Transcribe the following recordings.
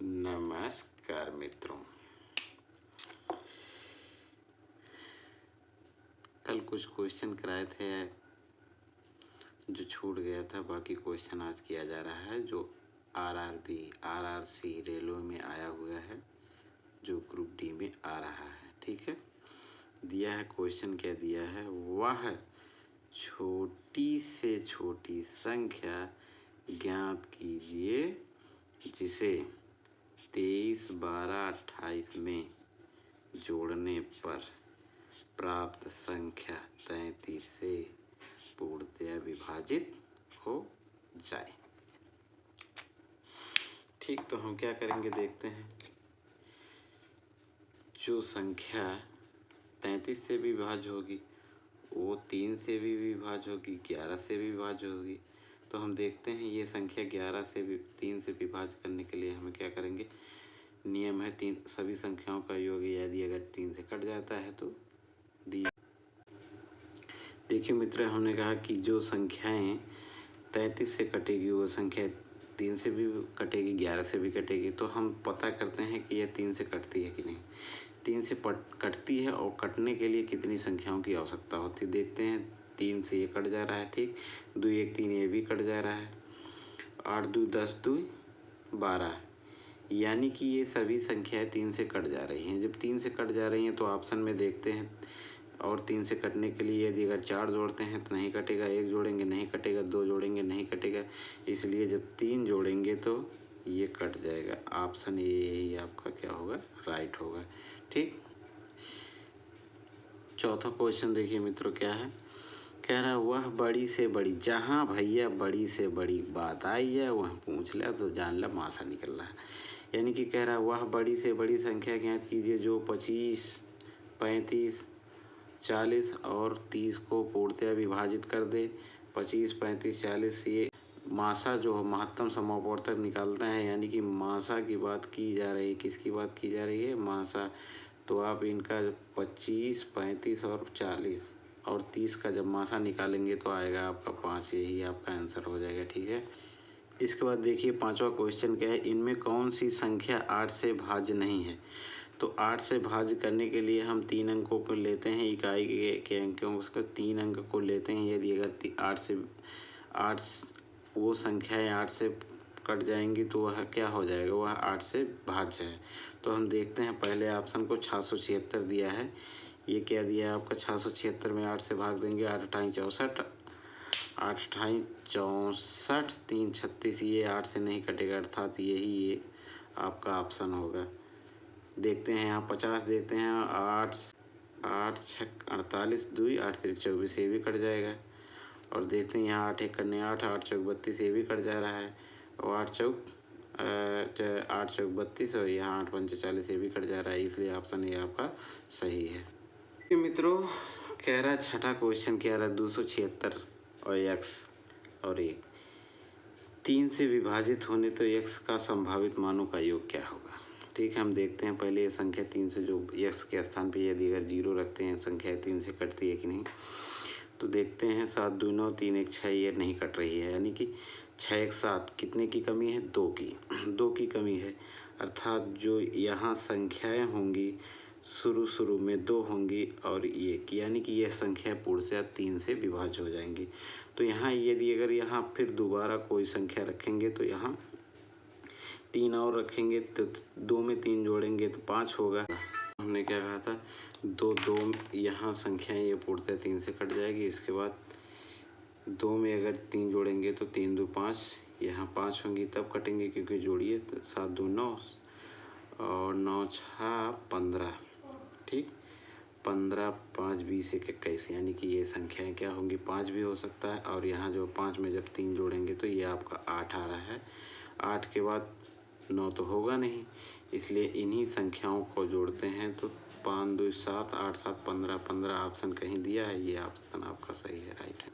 नमस्कार मित्रों, कल कुछ क्वेश्चन कराए थे जो छूट गया था। बाकी क्वेश्चन आज किया जा रहा है जो आरआरबी आरआरसी रेलवे में आया हुआ है, जो ग्रुप डी में आ रहा है। ठीक है, दिया है क्वेश्चन, क्या दिया है? वह छोटी से छोटी संख्या ज्ञात कीजिए जिसे 23, 12, 28 में जोड़ने पर प्राप्त संख्या 33 से पूर्णतया विभाजित हो जाए। ठीक, तो हम क्या करेंगे देखते हैं। जो संख्या 33 से भी विभाज्य होगी वो 3 से भी विभाज्य होगी, 11 से भी विभाज्य होगी। तो हम देखते हैं ये संख्या 11 से भी 3 से विभाज्य करने के लिए हमें क्या करेंगे। नियम है तीन सभी संख्याओं का योग यदि अगर 3 से कट जाता है तो दिया। देखिए मित्र, हमने कहा कि जो संख्याएं 33 से कटेगी वो संख्या 3 से भी कटेगी, 11 से भी कटेगी। तो हम पता करते हैं कि यह 3 से कटती है कि नहीं। 3 से कटती है और कटने के लिए कितनी संख्याओं की आवश्यकता होती है देखते हैं। 3 से ये कट जा रहा है, ठीक। 2 1 3 ये भी कट जा रहा है। 8 2 10 2 12, यानी कि ये सभी संख्याएं 3 से कट जा रही हैं। जब 3 से कट जा रही हैं तो ऑप्शन में देखते हैं, और 3 से कटने के लिए यदि अगर 4 जोड़ते हैं तो नहीं कटेगा, 1 जोड़ेंगे नहीं कटेगा, 2 जोड़ेंगे नहीं कटेगा। इसलिए जब 3 जोड़ेंगे तो ये कट जाएगा। ऑप्शन ये आपका क्या होगा, राइट होगा। ठीक, चौथा क्वेश्चन देखिए मित्रों क्या है। कह रहा है वह बड़ी से बड़ी, जहाँ भैया बड़ी से बड़ी बात आई है वह पूछ लिया तो जान ला मासा निकल रहा है। यानी कि कह रहा है वह बड़ी से बड़ी संख्या ज्ञात कीजिए जो 25, 35, 40 और 30 को पूर्णतया विभाजित कर दे। 25, 35, 40 ये मासा जो महत्तम समापवर्तक निकालता है, यानी कि मासा की बात की जा रही है। किसकी बात की जा रही है? मासा। तो आप इनका 25, 35 और 40 और 30 का जब मासा निकालेंगे तो आएगा आपका 5। यही आपका आंसर हो जाएगा। ठीक है, इसके बाद देखिए पांचवा क्वेश्चन क्या है। इनमें कौन सी संख्या 8 से भाज्य नहीं है? तो 8 से भाज्य करने के लिए हम 3 अंकों को लेते हैं, इकाई के अंकों को 3 अंक को लेते हैं। यदि अगर 8 वो संख्याएं 8 से कट जाएंगी तो वह क्या हो जाएगा, वह 8 से भाज्य है। तो हम देखते हैं, पहले ऑप्शन को 676 दिया है। ये क्या दिया है आपका 676 में 8 से भाग देंगे, 8 अठाई 64, 8 अठाई 64, 3 36, ये 8 से नहीं कटेगा, अर्थात यही ये आपका ऑप्शन होगा। देखते हैं यहाँ 50 देते हैं, 8 8 6 48, 2 8 3 24, ये भी कट जाएगा। और देखते हैं यहाँ 8 1 करने 8 8 चौक 32, ये भी कट जा रहा है। और 8 चौक 32 और यहाँ 8 पंचे 40, ये भी कट जा रहा है। इसलिए ऑप्शन ये आपका सही है। मित्रों कह रहा छठा क्वेश्चन कह रहा 276 और x और 1 3 से विभाजित होने तो x का संभावित मानों का योग क्या होगा। ठीक है, हम देखते हैं पहले ये संख्या 3 से जो x के स्थान पे यदि अगर 0 रखते हैं, संख्या 3 से कटती है कि नहीं। तो देखते हैं 7 2 9 3 1 6, ये नहीं कट रही है। यानी कि 6 1 7 कितने की कमी है? 2 की 2 की कमी है। अर्थात जो यहाँ संख्याएं होंगी शुरू में 2 होंगी और 1, यानी कि यह संख्या पूर्णतः 3 से विभाज्य हो जाएंगी। तो यहाँ यदि अगर यहाँ फिर दोबारा कोई संख्या रखेंगे तो यहाँ 3 और रखेंगे तो 2 में 3 जोड़ेंगे तो 5 होगा। हमने क्या कहा था, 2 2 यहाँ संख्याएं ये पूर्णतः 3 से कट जाएगी। इसके बाद 2 में अगर 3 जोड़ेंगे तो 3 2 5, यहाँ 5 होंगी तब कटेंगे, क्योंकि जोड़िए तो 7 2 9 और 9 6 15। ठीक, 15 5 20 1 21, यानी कि ये संख्याएं क्या होंगी, 5 भी हो सकता है। और यहाँ जो 5 में जब 3 जोड़ेंगे तो ये आपका 8 आ रहा है। 8 के बाद 9 तो होगा नहीं, इसलिए इन्हीं संख्याओं को जोड़ते हैं तो 5 2 7 8 7 15 15 ऑप्शन कहीं दिया है, ये ऑप्शन आपका सही है, राइट है।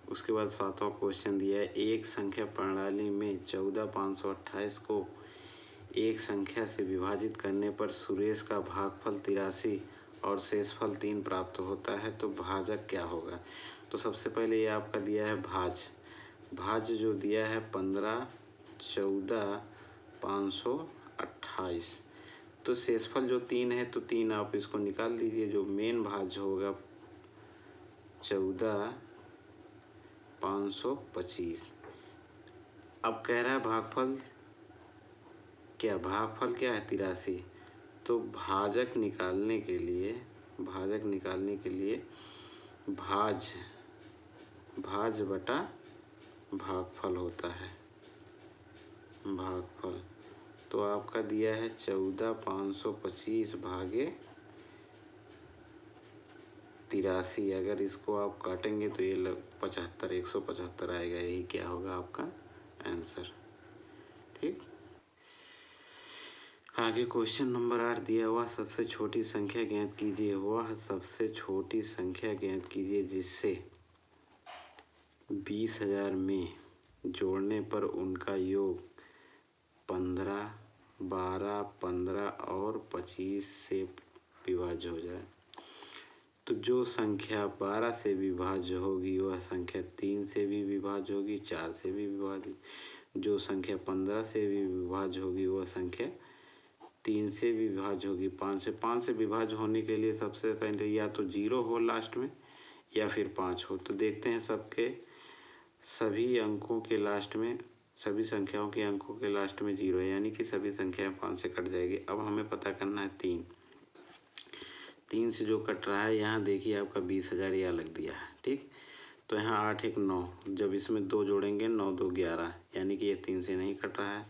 उसके बाद 7वां क्वेश्चन दिया है। एक संख्या प्रणाली में 14,528 को एक संख्या से विभाजित करने पर सुरेश का भागफल 83 और शेषफल 3 प्राप्त होता है, तो भाजक क्या होगा। तो सबसे पहले ये आपका दिया है भाज्य जो दिया है 15 14 528। 28। तो शेषफल जो 3 है तो 3 आप इसको निकाल दीजिए। जो मेन भाज्य होगा 14,525। अब कह रहा है भागफल क्या, भागफल क्या है 83। तो भाजक निकालने के लिए भाज्य बटा भागफल होता है भागफल। तो आपका दिया है 14,525 भागे 83। अगर इसको आप काटेंगे तो ये 75 175 आएगा। यही क्या होगा आपका आंसर। ठीक, आगे क्वेश्चन नंबर 8 दिया हुआ सबसे छोटी संख्या ज्ञात कीजिए। वह सबसे छोटी संख्या ज्ञात कीजिए जिससे 20,000 में जोड़ने पर उनका योग 15, 12, 15 और 25 से विभाज्य हो जाए। तो जो संख्या 12 से विभाज्य होगी वह संख्या 3 से भी विभाज्य होगी, 4 से भी विभाज्य। जो संख्या 15 से भी विभाज्य होगी वह संख्या 3 से भी विभाज्य होगी। 5 से विभाज्य होने के लिए सबसे पहले या तो 0 हो लास्ट में या फिर 5 हो। तो देखते हैं सभी अंकों के लास्ट में, सभी संख्याओं के अंकों के लास्ट में 0 है, यानी कि सभी संख्याएं 5 से कट जाएगी। अब हमें पता करना है 3 से जो कट रहा है, यहाँ देखिए आपका 20,000 यह लग दिया है। ठीक, तो यहाँ 8 1 9, जब इसमें 2 जोड़ेंगे 9 2 11, यानी कि ये 3 से नहीं कट रहा है।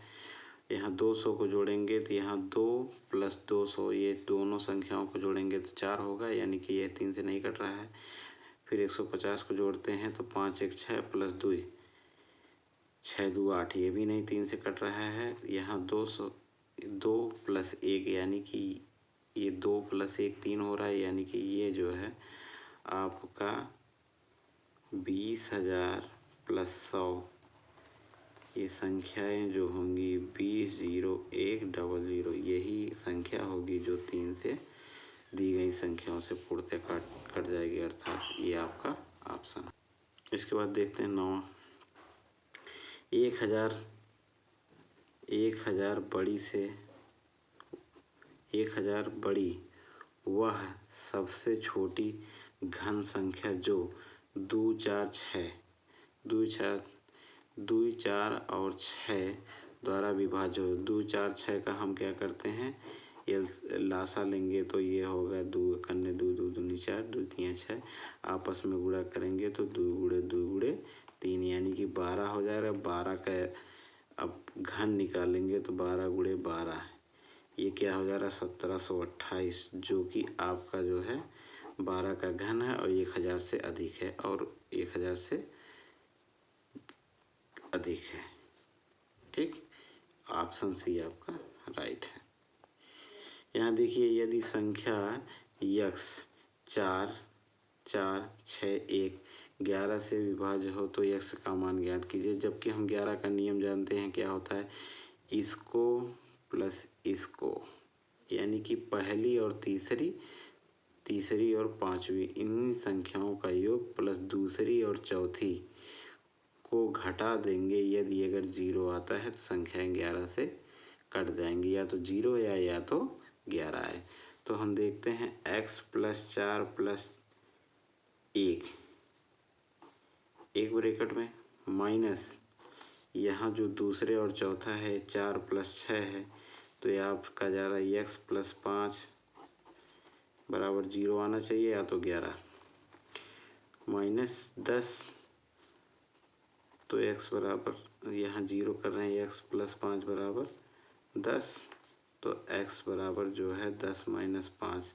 यहाँ 200 को जोड़ेंगे तो यहाँ 2 + 200, ये दोनों संख्याओं को जोड़ेंगे तो 4 होगा, यानी कि ये 3 से नहीं कट रहा है। फिर 150 को जोड़ते हैं तो 5 1 6 + 2 6 2 8, ये भी नहीं 3 से कट रहा है। यहाँ 2 + 1, यानी कि ये 2 + 1 3 हो रहा है, यानी कि ये जो है आपका 20,000 + 100, ये संख्याएं जो होंगी 20 0 1 0 0, यही संख्या होगी जो 3 से दी गई संख्याओं से पूर्णतः कट जाएगी, अर्थात ये आपका ऑप्शन। इसके बाद देखते हैं 9। 1000 बड़ी वह सबसे छोटी घन संख्या जो 2 4 और 6 द्वारा विभाज्य हो। 2 4 6 का हम क्या करते हैं, ये लासा लेंगे तो ये होगा 2 कन्ने 2 2 दूनी 4 2 3 6, आपस में गुणा करेंगे तो 2 × 2 × 3, यानी कि 12 हो जाएगा। 12 का अब घन निकालेंगे तो 12 × 12, ये क्या हो जा रहा है 1728, जो कि आपका जो है 12 का घन है और 1000 से अधिक है, और 1000 से अधिक है। ठीक, ऑप्शन सी आपका राइट है। यहाँ देखिए यदि संख्या x 4 4 6 1 11 से विभाज्य हो तो x का मान ज्ञात कीजिए। जबकि हम 11 का नियम जानते हैं, क्या होता है, इसको प्लस इसको, यानी कि पहली और तीसरी और पांचवी इन संख्याओं का योग प्लस दूसरी और चौथी को घटा देंगे। यदि अगर 0 आता है तो संख्याएं 11 से कट जाएंगी, या तो 0 या तो 11 है। तो हम देखते हैं x + 4 + 1 एक ब्रैकेट में माइनस यहाँ जो दूसरे और चौथा है 4 + 6 है, तो ये आपका जा रहा है x + 5 बराबर 0 आना चाहिए, या तो 11 -10, तो x बराबर यहाँ 0 कर रहे हैं, x + 5 बराबर 10, तो x बराबर जो है 10 - 5,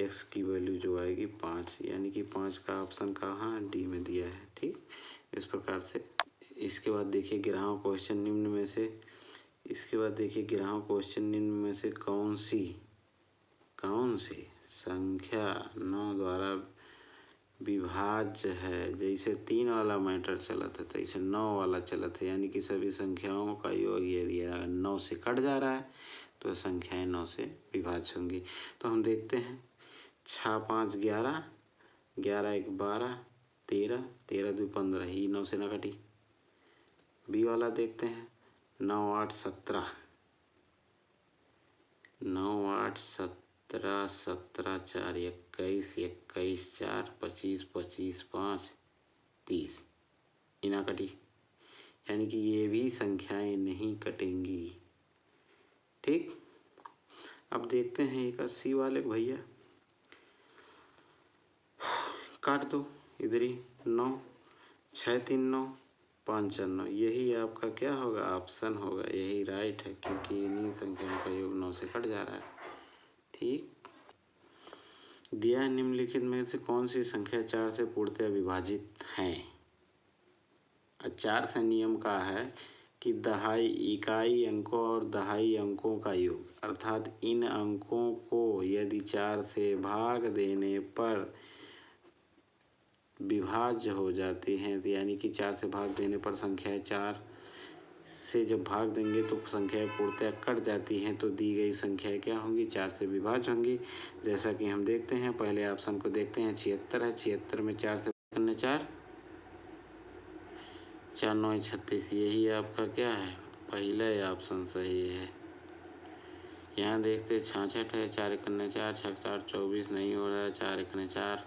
x की वैल्यू जो आएगी 5, यानी कि 5 का ऑप्शन कहाँ डी में दिया है। ठीक, इस प्रकार से। इसके बाद देखिए ग्राहक क्वेश्चन निम्न में से कौन सी संख्या 9 द्वारा विभाज्य है। जैसे 3 वाला मैटर चला था तैसे 9 वाला चला था, यानी कि सभी संख्याओं का योग यदि 9 से कट जा रहा है तो संख्याएं 9 से विभाज्य होंगी। तो हम देखते हैं 6 5 11 11 1 12 13 13 2 15, ही 9 से न कटी। बी वाला देखते हैं 9 8 17 8 17 17 4 21 21 4 25 25 5 30 इना कटी, यानी कि ये भी संख्याएं नहीं कटेंगी। ठीक, अब देखते हैं एक 80 वाले भैया, काट दो इधर ही। 9 6 3 9 5 4 9, यही आपका क्या होगा, ऑप्शन होगा, यही राइट है, क्योंकि इन्हीं संख्याओं का योग 9 से कट जा रहा है। ठीक, दिया है निम्नलिखित में से कौन सी संख्या 4 से पूर्णतः विभाजित है। 4 से नियम का है कि दहाई इकाई अंकों और दहाई अंकों का योग, अर्थात इन अंकों को यदि 4 से भाग देने पर विभाज्य हो जाते हैं, यानी कि 4 से भाग देने पर संख्याएं 4 से जब भाग देंगे तो संख्याएं पूर्णतः कट जाती हैं, तो दी गई संख्याएं क्या होंगी, 4 से विभाज्य होंगी। जैसा कि हम देखते हैं, पहले ऑप्शन को देखते हैं। 76 है, 76 में 4 से करने 4 4 9 36, यही आपका क्या है, पहला ऑप्शन सही है। यहाँ देखते 66 है, 4 करने 4 6 4 24 नहीं हो रहा है, 4 करने 4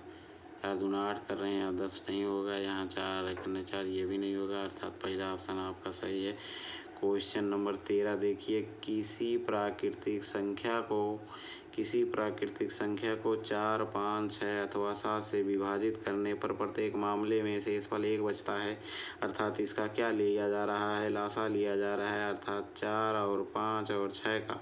4 दूना 8 कर रहे हैं, 10 नहीं होगा। यहाँ 4 करने 4, ये भी नहीं होगा, अर्थात पहला ऑप्शन आपका सही है। क्वेश्चन नंबर 13 देखिए, किसी प्राकृतिक संख्या को 4 5 6 अथवा 7 से विभाजित करने पर प्रत्येक मामले में शेषफल 1 बचता है, अर्थात इसका क्या लिया जा रहा है, लासा लिया जा रहा है, अर्थात 4 और 5 और 6 का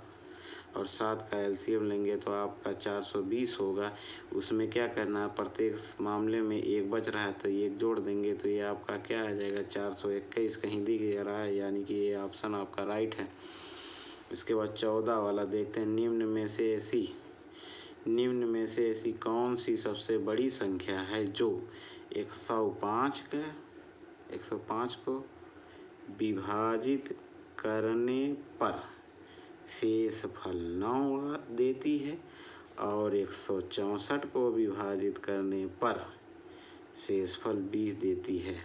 और 7 का एलसीएम लेंगे तो आपका 420 होगा। उसमें क्या करना है, प्रत्येक मामले में 1 बच रहा है तो 1 जोड़ देंगे, तो ये आपका क्या आ जाएगा, 421 कहीं दिख रहा है, यानी कि ये ऑप्शन आपका राइट है। इसके बाद 14 वाला देखते हैं, निम्न में से ऐसी कौन सी सबसे बड़ी संख्या है जो 105 को विभाजित करने पर शेषफल 9 देती है और 164 को विभाजित करने पर शेषफल 20 देती है।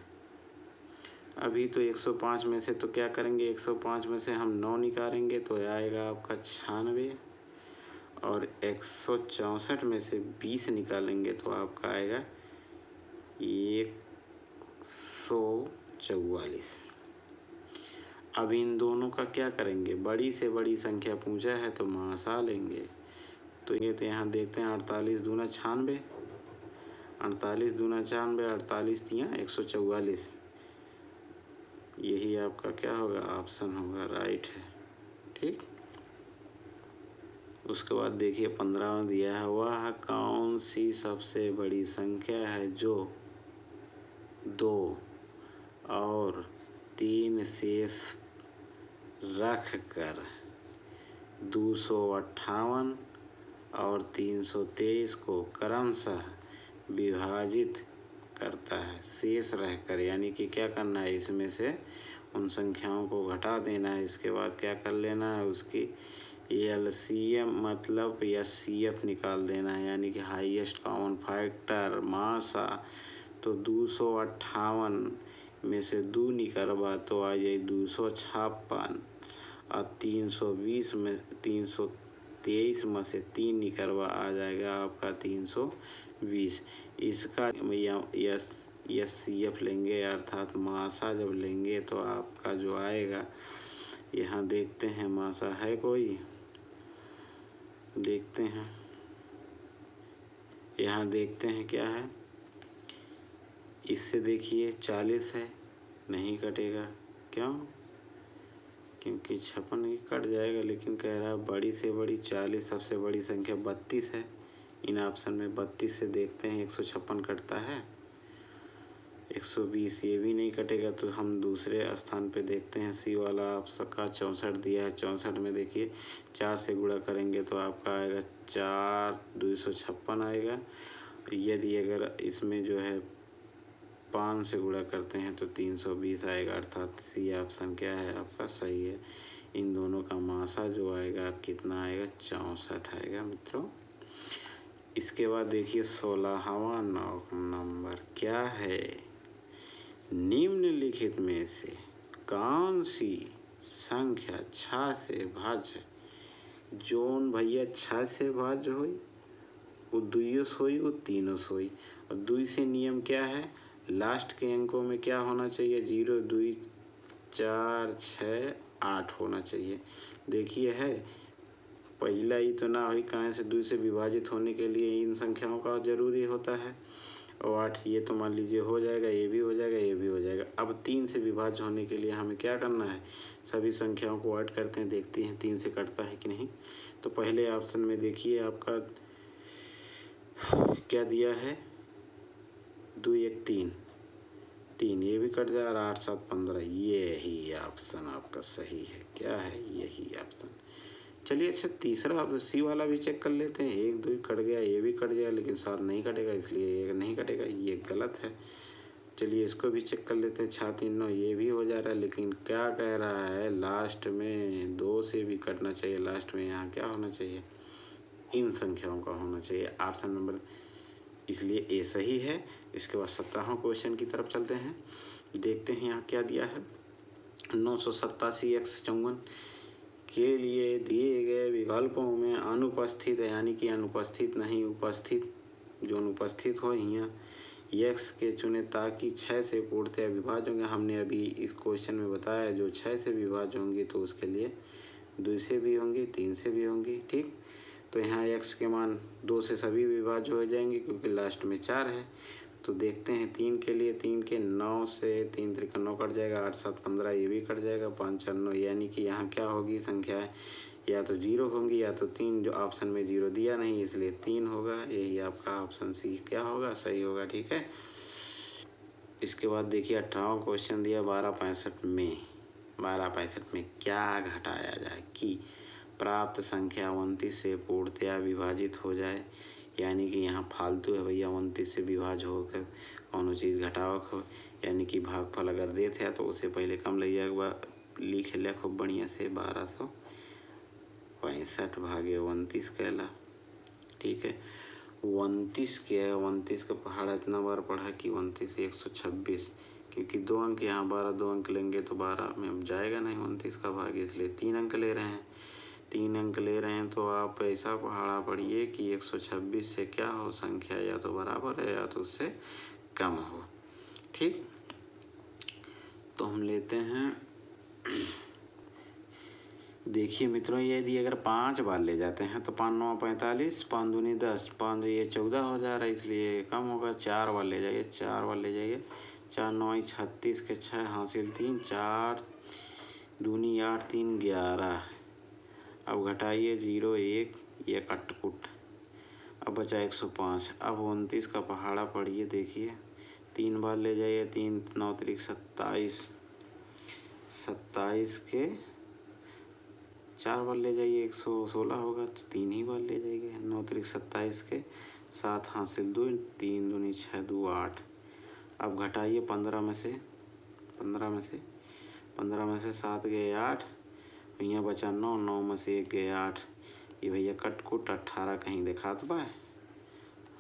अभी तो 105 में से तो क्या करेंगे, 105 में से हम 9 निकालेंगे तो आएगा आपका 96, और 164 में से 20 निकालेंगे तो आपका आएगा 144। अब इन दोनों का क्या करेंगे, बड़ी से बड़ी संख्या पूछा है तो महासा लेंगे, तो ये तो यहाँ देखते हैं 48 दूना 96, 48 दूना 96, 48 तियाँ 144, यही आपका क्या होगा, ऑप्शन होगा, राइट है। ठीक, उसके बाद देखिए 15 दिया है, वह कौन सी सबसे बड़ी संख्या है जो 2 और 3 शेष रख कर 258 और 323 को क्रमशः विभाजित करता है शेष रहकर, यानी कि क्या करना है, इसमें से उन संख्याओं को घटा देना है। इसके बाद क्या कर लेना है, उसकी एलसीएम मतलब एचसीएफ निकाल देना है, यानी कि हाईएस्ट कॉमन फैक्टर मासा। तो 258 में से 2 निकलवा तो आ जाए 256, और 323 में से 3 निकलवा आ जाएगा आपका 320। इसका एचसीएफ लेंगे, अर्थात मासा जब लेंगे तो आपका जो आएगा, यहाँ देखते हैं मासा है कोई, देखते हैं, यहाँ देखते हैं क्या है, इससे देखिए 40 है, नहीं कटेगा, क्यों, क्योंकि 56 ही कट जाएगा, लेकिन कह रहा है बड़ी से बड़ी 40, सबसे बड़ी संख्या 32 है। इन ऑप्शन में 32 से देखते हैं 156 कटता है, 120 ये भी नहीं कटेगा, तो हम दूसरे स्थान पे देखते हैं, सी वाला ऑप्शन का 64 दिया है। 64 में देखिए 4 से गुणा करेंगे तो आपका आएगा 4 256 आएगा। यदि अगर इसमें जो है 5 से गुणा करते हैं तो 320 आएगा, अर्थात सी ऑप्शन क्या है आपका सही है। इन दोनों का मासा जो आएगा कितना आएगा, 64 आएगा मित्रों। इसके बाद देखिए 16वां नंबर क्या है, निम्नलिखित में से कौन सी संख्या 6 से भाज्य जोन भैया 6 से भाज्य होई वो दुइयों सोई वो तीनों सोई। और दुई से नियम क्या है, लास्ट के अंकों में क्या होना चाहिए, 0 2 4 6 8 होना चाहिए। देखिए है पहला ही तो ना हुई, कहाँ से 2 से विभाजित होने के लिए इन संख्याओं का जरूरी होता है। और 8 ये तो मान लीजिए हो जाएगा, ये भी हो जाएगा, ये भी हो जाएगा। अब 3 से विभाज्य होने के लिए हमें क्या करना है, सभी संख्याओं को ऐड करते हैं, देखते हैं 3 से कटता है कि नहीं। तो पहले ऑप्शन में देखिए आपका क्या दिया है, 2 1 3 3, ये भी कट जाए और 8 7 15, यही ऑप्शन आपका सही है। क्या है, यही ऑप्शन। चलिए अच्छा तीसरा आप सी वाला भी चेक कर लेते हैं। 1 2 कट गया, ये भी कट गया, लेकिन 7 नहीं कटेगा, इसलिए ये नहीं कटेगा, ये गलत है। चलिए इसको भी चेक कर लेते हैं। 6 3 9, ये भी हो जा रहा है, लेकिन क्या कह रहा है, लास्ट में 2 से भी कटना चाहिए। लास्ट में यहाँ क्या होना चाहिए, इन संख्याओं का होना चाहिए। ऑप्शन नंबर, इसलिए ए सही है। इसके बाद 17वां क्वेश्चन की तरफ चलते हैं, देखते हैं यहाँ क्या दिया है। 987 x 54 के लिए दिए गए विकल्पों में अनुपस्थित है, यानी कि अनुपस्थित नहीं उपस्थित, जो अनुपस्थित हो यहाँ x के चुने ताकि 6 से पूर्णतः विभाज्य होंगे। हमने अभी इस क्वेश्चन में बताया जो 6 से विभाज्य होंगी तो उसके लिए 2 से भी होंगी, 3 से भी होंगी। ठीक, तो यहाँ x के मान 2 से सभी विभाज्य हो जाएंगे क्योंकि लास्ट में 4 है। तो देखते हैं 3 के लिए, 3 के 9 से 3 3 9 कट जाएगा, 8 7 15 ये भी कट जाएगा, 5 4 9, यानी कि यहाँ क्या होगी संख्या, या तो 0 होंगी या तो 3, जो ऑप्शन में 0 दिया नहीं इसलिए 3 होगा। यही आपका ऑप्शन सी क्या होगा, सही होगा। ठीक है, इसके बाद देखिए 18वां क्वेश्चन दिया 1265 में क्या घटाया जाए कि प्राप्त संख्या 29 से पूर्णतया विभाजित हो जाए। यानी कि यहाँ फालतू है भैया, 29 से विभाज्य होकर कौनो चीज़ घटाव हो, यानी कि भागफल अगर देते हैं तो उसे पहले कम ले जाएगा, लिख लिया खूब बढ़िया से 1265 भागे 29 कहला। ठीक है, 29 क्या है, 29 का पहाड़ा इतना बार पढ़ा कि 29 126, क्योंकि 2 अंक यहाँ 12 2 अंक लेंगे तो 12 में अब जाएगा नहीं 29 का भाग, इसलिए 3 अंक ले रहे हैं। 3 अंक ले रहे हैं तो आप ऐसा पहाड़ा पढ़िए कि 126 से क्या हो, संख्या या तो बराबर है या तो उससे कम हो। ठीक, तो हम लेते हैं, देखिए मित्रों यदि अगर 5 बार ले जाते हैं तो 5 9 45, 5 दूनी 10, 5 ये 14 हो जा रहा है, इसलिए कम होगा। 4 बार ले जाइए, 4 बार ले जाइए, 4 9 36 के 6 हासिल 3, 4 दूनी 8 3 11। अब घटाइए 0 1, ये कटकुट, अब बचा 105। अब 29 का पहाड़ा पढ़िए, देखिए 3 बार ले जाइए, 3 9 3 27, 27 के 4 बार ले जाइए 116 होगा, तो 3 ही बार ले जाइए। 9 3 27 के 7 हासिल 2, 3 दूनी 6 2 8। अब घटाइए 15 में से 7 गए 8, यहाँ बचा 9, 9 में से 1 गए 8, ये भैया कटकुट 18 कहीं देखा तो बा।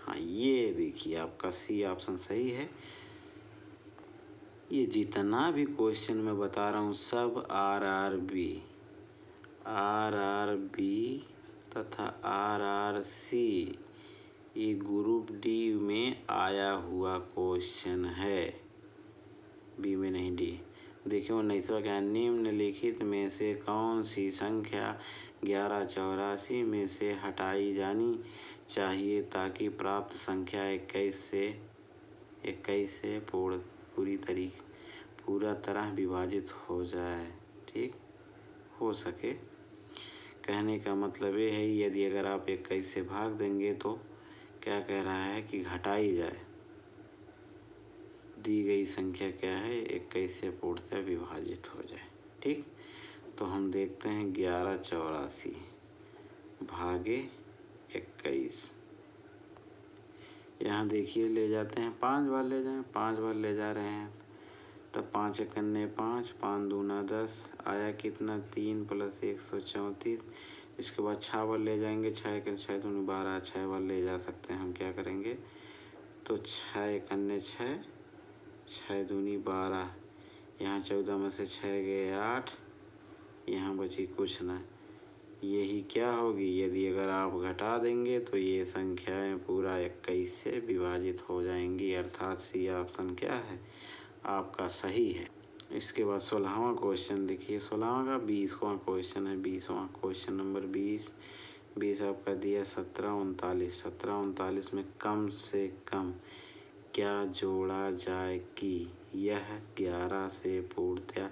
हाँ ये देखिए आपका सी ऑप्शन सही है। ये जितना भी क्वेश्चन मैं बता रहा हूँ सब आरआरबी तथा आरआरसी ये ग्रुप डी में आया हुआ क्वेश्चन है, बी में नहीं, डी। देखिए 19वां क्या, निम्नलिखित में से कौन सी संख्या 1184 में से हटाई जानी चाहिए ताकि प्राप्त संख्या 21 से पूरा तरह विभाजित हो जाए। ठीक, हो सके, कहने का मतलब ये है यदि अगर आप 21 से भाग देंगे तो क्या कह रहा है कि घटाई जाए, दी गई संख्या क्या है 21 से पूर्णतः विभाजित हो जाए। ठीक, तो हम देखते हैं 1184 भागे 21, यहाँ देखिए ले जाते हैं 5 बार ले जाएं, 5 बार ले जा रहे हैं, तब 5 एकन्ने 5, 5 दूना 10 आया कितना 3 + 134। इसके बाद 6 बार ले जाएंगे, 6 एकन्ने 6 दूनी 12, 6 बार ले जा सकते हैं हम। क्या करेंगे तो 6 एकन्ने 6, 6 दूनी 12, यहाँ 14 में से 6 गए 8, यहाँ बची कुछ ना यही क्या होगी, यदि अगर आप घटा देंगे तो ये संख्याएं पूरा 21 से विभाजित हो जाएंगी, अर्थात सी ऑप्शन क्या है आपका सही है। इसके बाद 16वां क्वेश्चन देखिए, 16वां का 20वां क्वेश्चन है। 20वां क्वेश्चन नंबर 20 आपका दिया 1739 में कम से कम क्या जोड़ा जाए कि यह 11 से पूर्णतः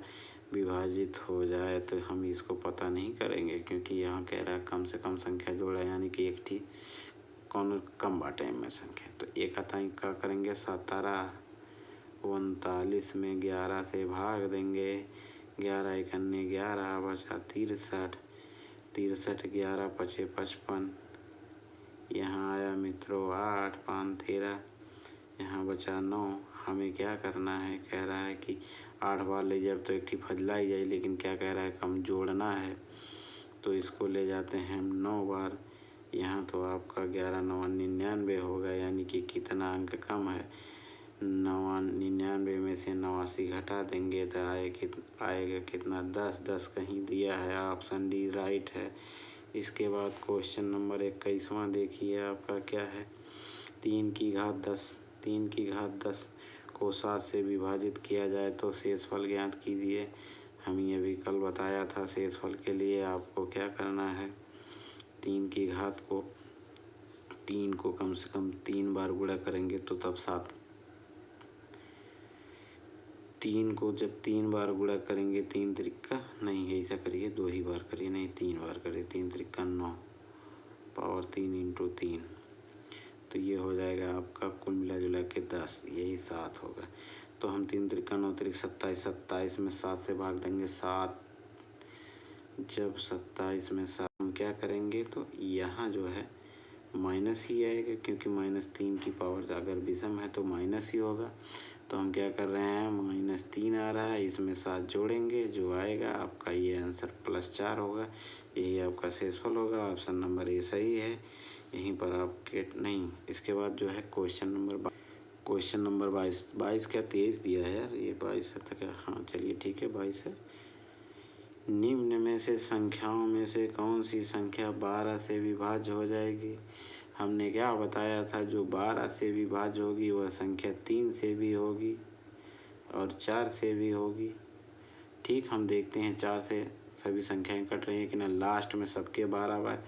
विभाजित हो जाए। तो हम इसको पता नहीं करेंगे, क्योंकि यहाँ कह रहा है कम से कम संख्या जोड़ा, यानी कि एक थी कौन कम बाटे में संख्या। तो एक अताई का करेंगे 1739 में 11 से भाग देंगे, 11 इकन्ने 11 बचा 63, 11 पचे 55, यहाँ आया मित्रों 8 5 13, यहाँ बचा 9। हमें क्या करना है, कह रहा है कि 8 बार ले जाए तो एक फजला ही जाए, लेकिन क्या कह रहा है कम जोड़ना है, तो इसको ले जाते हैं हम 9 बार। यहाँ तो आपका 11 9 99 होगा, यानी कि कितना अंक कम है, 99 में से 89 घटा देंगे तो आएगा कितना 10 कहीं दिया है, ऑप्शन डी राइट है। इसके बाद क्वेश्चन नंबर 21वां देखिए आपका क्या है, 3 की घात 10 को 7 से विभाजित किया जाए तो शेषफल ज्ञात कीजिए। हम ये भी कल बताया था, शेषफल के लिए आपको क्या करना है, 3 की घात को 3 को कम से कम 3 बार गुणा करेंगे तो तब 7, 3 को जब 3 बार गुणा करेंगे, 3 त्रिका नहीं ऐसा करिए, 2 ही बार करिए, नहीं 3 बार करिए, 3 त्रिका 9 पावर 3 इंटू 3, तो ये हो जाएगा आपका कुल मिला जुला के 10, यही 7 होगा। तो हम 3 त्रिका 9 त्रिक 27, 27 में 7 से भाग देंगे 7, जब 27 में 7 हम क्या करेंगे तो यहाँ जो है माइनस ही आएगा, क्योंकि -3 की पावर अगर विषम है तो माइनस ही होगा। तो हम क्या कर रहे हैं, -3 आ रहा है, इसमें 7 जोड़ेंगे, जो आएगा आपका ये आंसर +4 होगा, यही आपका शेषफल होगा। ऑप्शन नंबर ए सही है। यहीं पर आपके नहीं, इसके बाद जो है क्वेश्चन नंबर 22 क्या 23 दिया है यार, ये 22 है तक, हाँ चलिए ठीक है 22 है। निम्न में से संख्याओं में से कौन सी संख्या 12 से विभाज्य हो जाएगी। हमने क्या बताया था, जो 12 से विभाज्य होगी वह संख्या 3 से भी होगी और 4 से भी होगी। ठीक, हम देखते हैं 4 से सभी संख्याएं कट रही हैं कि ना, लास्ट में सबके 12 बार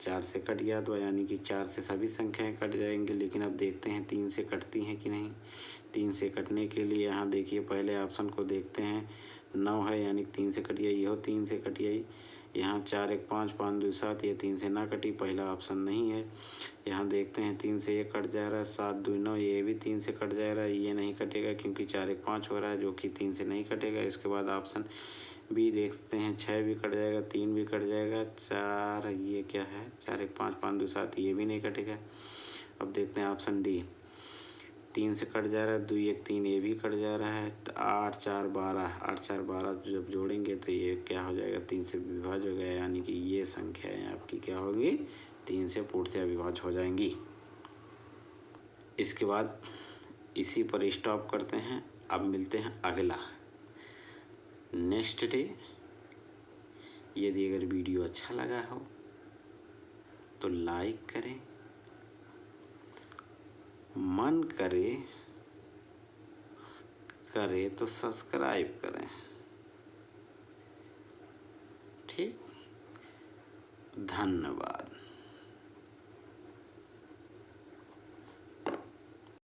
4 से कट गया तो यानी कि 4 से सभी संख्याएं कट जाएंगी। लेकिन अब देखते हैं 3 से कटती हैं कि नहीं। 3 से कटने के लिए यहाँ देखिए, पहले ऑप्शन को देखते हैं, 9 है यानी 3 से कट गई, यह 3 से कट गई। यहाँ 4 1 5 5 2 7, ये 3 से ना कटी, पहला ऑप्शन नहीं है। यहाँ देखते हैं 3 से ये कट जा रहा है, 7 2 9, ये भी 3 से कट जा रहा है, ये नहीं कटेगा क्योंकि 4 1 5 हो रहा है, जो कि 3 से नहीं कटेगा। इसके बाद ऑप्शन बी देखते हैं, 6 भी कट जाएगा, 3 भी कट जाएगा, 4 ये क्या है 4 1 5 5 2 7, ये भी नहीं कटेगा। अब देखते हैं ऑप्शन डी, 3 से कट जा रहा है, 2 1 3, ये भी कट जा रहा है, 8 4 12 जब जोड़ेंगे तो ये क्या हो जाएगा, 3 से विभाज्य हो गया, यानी कि ये संख्याएं आपकी क्या होगी, 3 से पूर्णतः विभाज्य हो जाएंगी। इसके बाद इसी पर स्टॉप करते हैं, अब मिलते हैं अगला नेक्स्ट डे। यदि अगर वीडियो अच्छा लगा हो तो लाइक करें, मन करे तो सब्सक्राइब करें। ठीक, धन्यवाद।